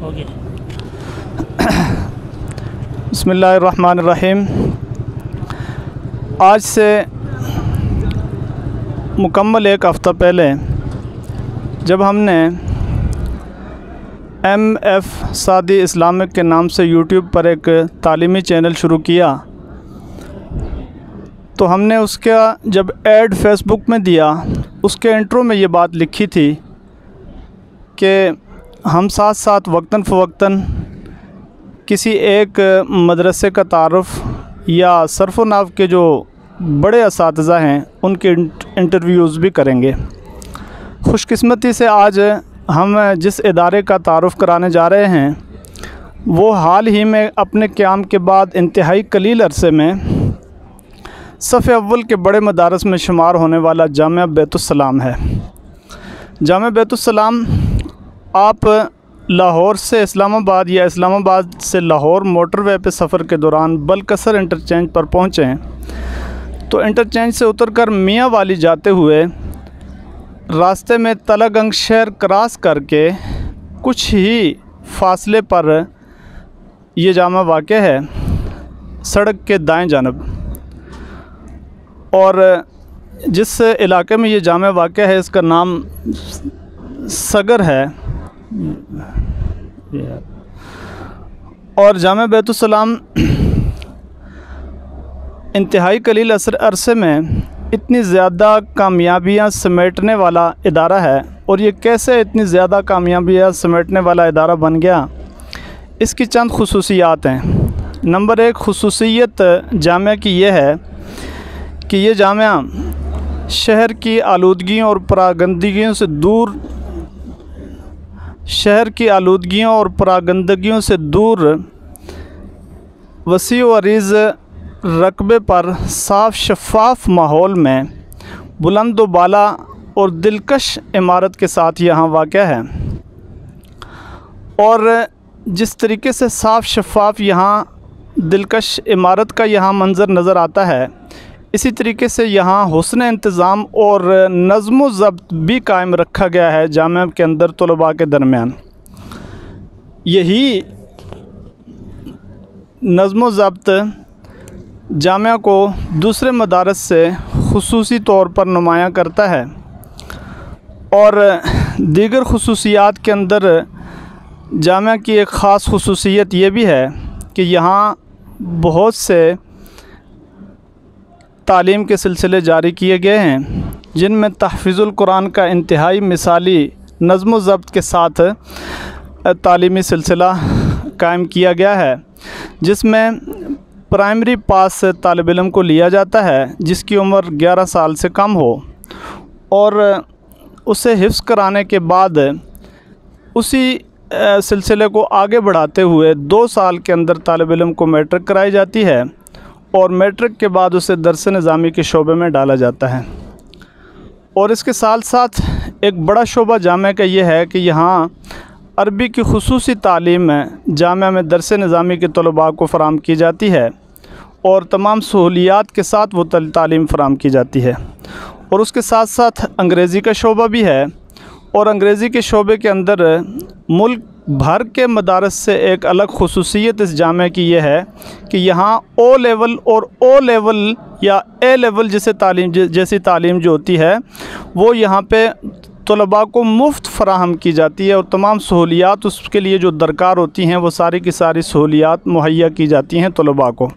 Okay. बिस्मिल्लाहिर्रहमानिर्रहीम। आज से मुकम्मल एक हफ़्ता पहले जब हमने MF सादी इस्लामिक के नाम से यूट्यूब पर एक तालीमी चैनल शुरू किया, तो हमने उसका जब ऐड फेसबुक में दिया, उसके इंट्रो में ये बात लिखी थी कि हम साथ साथ वक्तन फ़वक्तन किसी एक मदरसे का तारुफ़ या सर्फ़ नाव के जो बड़े असातिज़ा हैं उनके इंटरव्यूज़ भी करेंगे। खुशकिस्मती से आज हम जिस इदारे का तारुफ़ कराने जा रहे हैं वो हाल ही में अपने क़याम के बाद इंतहाई कलील अरसे में सफ़े अव्वल के बड़े मदारस में शुमार होने वाला जामिया बैतुस्सलाम है। जामिया बैतुस्सलाम आप लाहौर से इस्लामाबाद या इस्लामाबाद से लाहौर मोटरवे पे सफ़र के दौरान बलकसर इंटरचेंज पर पहुँचें तो इंटरचेंज से उतरकर मियाँ वाली जाते हुए रास्ते में तलागंग शहर क्रॉस करके कुछ ही फासले पर ये जामा वाक़या है, सड़क के दाएं जानब। और जिस इलाके में ये जामा वाक़या है इसका नाम सगर है। और जामिया बैतुस्सलाम इंतहाई कलील अरसे में इतनी ज़्यादा कामयाबियाँ समेटने वाला इदारा है। और ये कैसे इतनी ज़्यादा कामयाबियाँ समेटने वाला इदारा बन गया, इसकी चंद खुसूसियात हैं। नंबर एक खुसूसियत जामिया की ये है कि ये जामिया शहर की आलूदगियों और परागंदगियों से दूर वसी व अरीज़ रकबे पर साफ़ शफ़ाफ माहौल में बुलंद व बाला और दिलकश इमारत के साथ यहाँ वाक़या है। और जिस तरीके से साफ़ शफ़ाफ यहाँ दिलकश इमारत का यहाँ मंज़र नज़र आता है, इसी तरीके से यहाँ हुस्न इंतज़ाम और नज़्म व ज़ब्त भी कायम रखा गया है जामिया के अंदर तलबा के दरमियान। यही नज़्म व ज़ब्त जामिया को दूसरे मदारस से खुसूसी तौर पर नुमायाँ करता है। और दीगर खुसूसियात के अंदर जामिया की एक ख़ास खुसूसियत ये भी है कि यहाँ बहुत से तालीम के सिलसिले जारी किए गए हैं, जिनमें तहफ़ीज़ुल कुरान का इंतहाई मिसाली नज़्म व ज़ब्त के साथ तालीमी सिलसिला कायम किया गया है, जिसमें प्राइमरी पास तालिब इल्म को लिया जाता है जिसकी उम्र 11 साल से कम हो, और उसे हिफ्ज़ कराने के बाद उसी सिलसिले को आगे बढ़ाते हुए 2 साल के अंदर तालिब इल्म को मैट्रिक कराई जाती है और मैट्रिक के बाद उसे दर्स निज़ामी के शोबे में डाला जाता है। और इसके साथ साथ एक बड़ा शोबा जामिया का ये है कि यहाँ अरबी की खुसूसी तालीम जामिया में दर्स निज़ामी के तलबा को फ़राम की जाती है और तमाम सहूलियात के साथ वो तालीम फ़राम की जाती है। और उसके साथ साथ अंग्रेज़ी का शोबा भी है, और अंग्रेज़ी के शोबे के अंदर मुल्क भर के मदारस से एक अलग खुसूसियत इस जामिया की ये है कि यहाँ ओ लेवल और ओ लेवल या ए लेवल जैसी तालीम जो होती है वो यहाँ पे तलबा को मुफ्त फ़राहम की जाती है, और तमाम सहूलियात उसके लिए जो दरकार होती हैं वो सारी की सारी सहूलियात मुहैया की जाती हैं तलबा को।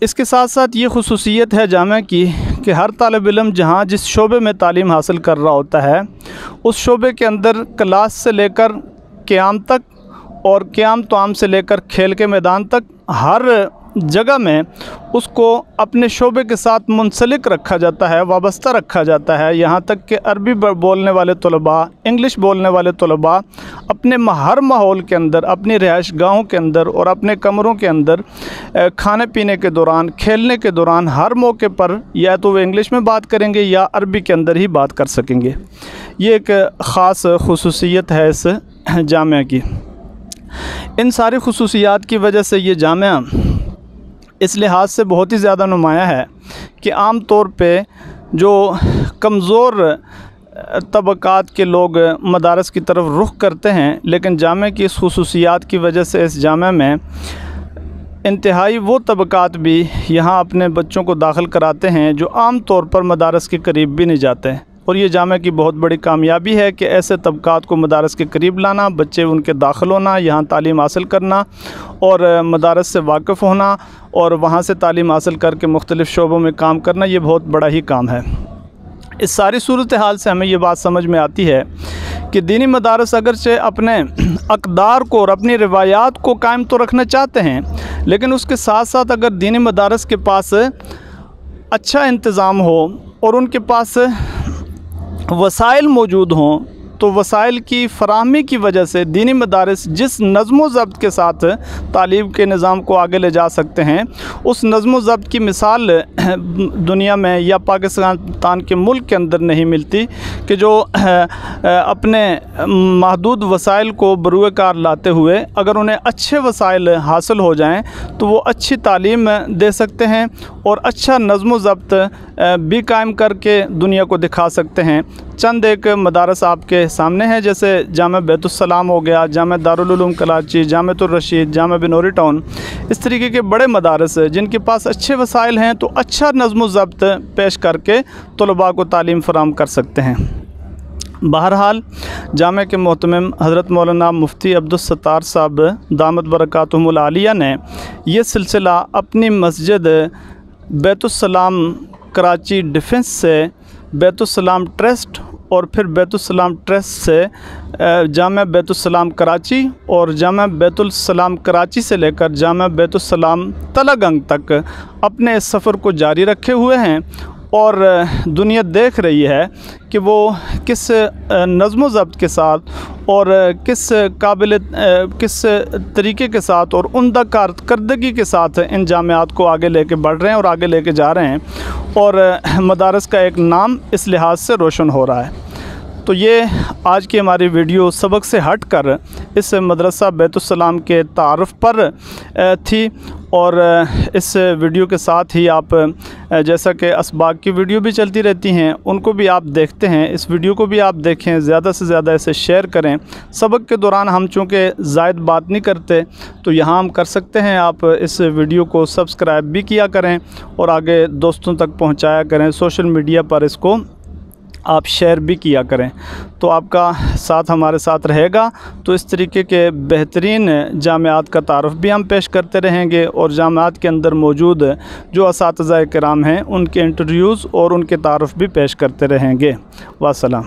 इसके साथ साथ ये खुसूसियत है जामिया की कि हर तालिब इल्म जहाँ जिस शोबे में तालीम हासिल कर रहा होता है उस शोबे के अंदर क्लास से लेकर क़याम तक और क़याम तोआम से लेकर खेल के मैदान तक हर जगह में उसको अपने शोबे के साथ मुंसलिक रखा जाता है, वाबस्ता रखा जाता है। यहाँ तक कि अरबी बोलने वाले तलबा, इंग्लिश बोलने वाले तलबा अपने हर माहौल के अंदर, अपनी रिहाइश गाहों के अंदर और अपने कमरों के अंदर खाने पीने के दौरान, खेलने के दौरान हर मौके पर या तो वे इंग्लिश में बात करेंगे या अरबी के अंदर ही बात कर सकेंगे। ये एक ख़ास खुसूसियत है इस जामिया की। इन सारी खुसूसियात की वजह से ये जामिया इस लिहाज से बहुत ही ज़्यादा नुमाया है कि आम तौर पे जो कमज़ोर तबक़ात के लोग मदारस की तरफ रुख करते हैं, लेकिन जामे की इस खुसूसियात की वजह से इस जामे में इंतहाई वो तबक़ात भी यहाँ अपने बच्चों को दाखिल कराते हैं जो आम तौर पर मदारस के करीब भी नहीं जाते। और ये जामे की बहुत बड़ी कामयाबी है कि ऐसे तबक़ात को मदारस के करीब लाना, बच्चे उनके दाखिल होना, यहाँ तालीम हासिल करना और मदारस से वाकिफ़ होना और वहाँ से तालीम हासिल करके मुख्तलिफ़ शोबों में काम करना, ये बहुत बड़ा ही काम है। इस सारी सूरत हाल से हमें ये बात समझ में आती है कि दीनी मदारस अगरचे अपने अक़दार को और अपनी रिवायात को कायम तो रखना चाहते हैं, लेकिन उसके साथ साथ अगर दीनी मदारस के पास अच्छा इंतज़ाम हो और उनके पास वसाइल मौजूद हों, तो वसाइल की फ़राहमी की वजह से दीनी मदारस जिस नज़्म व ज़ब्त के साथ तालीम के निज़ाम को आगे ले जा सकते हैं, उस नज़्म व ज़ब्त की मिसाल दुनिया में या पाकिस्तान के मुल्क के अंदर नहीं मिलती कि जो अपने महदूद वसाइल को बरूए कार लाते हुए अगर उन्हें अच्छे वसाइल हासिल हो जाएं तो वो अच्छी तालीम दे सकते हैं और अच्छा नज़्म व ज़ब्त भी कायम करके दुनिया को दिखा सकते हैं। चंद एक मदारस आपके सामने हैं, जैसे जामे बैतुस्सलाम हो गया, जामे दारुल उलूम कराची, जामेतुर रशीद, जामे बिनोरी टाउन, इस तरीके के बड़े मदारस जिनके पास अच्छे वसाइल हैं तो अच्छा नज़्म व ज़ब्त पेश करके तलबा को तालीम फ़राहम कर सकते हैं। बहरहाल जामे के मोहतमिम हज़रत मौलाना मुफ्ती अब्दुस्सत्तार साहब दामत बरकातुहुमुल आलिया ने यह सिलसिला अपनी मस्जिद बैतुस्सलाम कराची डिफेंस से बैतुस्सलाम ट्रस्ट और फिर बैतुस्सलाम ट्रस्ट से जामे बैतुस्सलाम कराची और जामे बैतुस्सलाम कराची से लेकर जामे बैतुस्सलाम तलगंग तक अपने इस सफ़र को जारी रखे हुए हैं और दुनिया देख रही है कि वो किस नज़्म व ज़ब्त के साथ और किस किस तरीके के साथ और उम्दा कारकर्दगी के साथ इन जामियात को आगे लेके बढ़ रहे हैं और आगे लेके जा रहे हैं और मदारस का एक नाम इस लिहाज से रोशन हो रहा है। तो ये आज की हमारी वीडियो सबक से हट कर इस मदरसा बैतुस्सलाम के तारुफ़ पर थी और इस वीडियो के साथ ही आप जैसा कि असबाग की वीडियो भी चलती रहती हैं उनको भी आप देखते हैं, इस वीडियो को भी आप देखें, ज़्यादा से ज़्यादा इसे शेयर करें। सबक के दौरान हम चूँकि ज़ायद बात नहीं करते तो यहाँ हम कर सकते हैं, आप इस वीडियो को सब्सक्राइब भी किया करें और आगे दोस्तों तक पहुँचाया करें, सोशल मीडिया पर इसको आप शेयर भी किया करें, तो आपका साथ हमारे साथ रहेगा। तो इस तरीके के बेहतरीन जामियात का तारुफ़ भी हम पेश करते रहेंगे और जामियात के अंदर मौजूद जो असातिज़ा किराम हैं उनके इंटरव्यूज़ और उनके तारुफ़ भी पेश करते रहेंगे। वासलाम।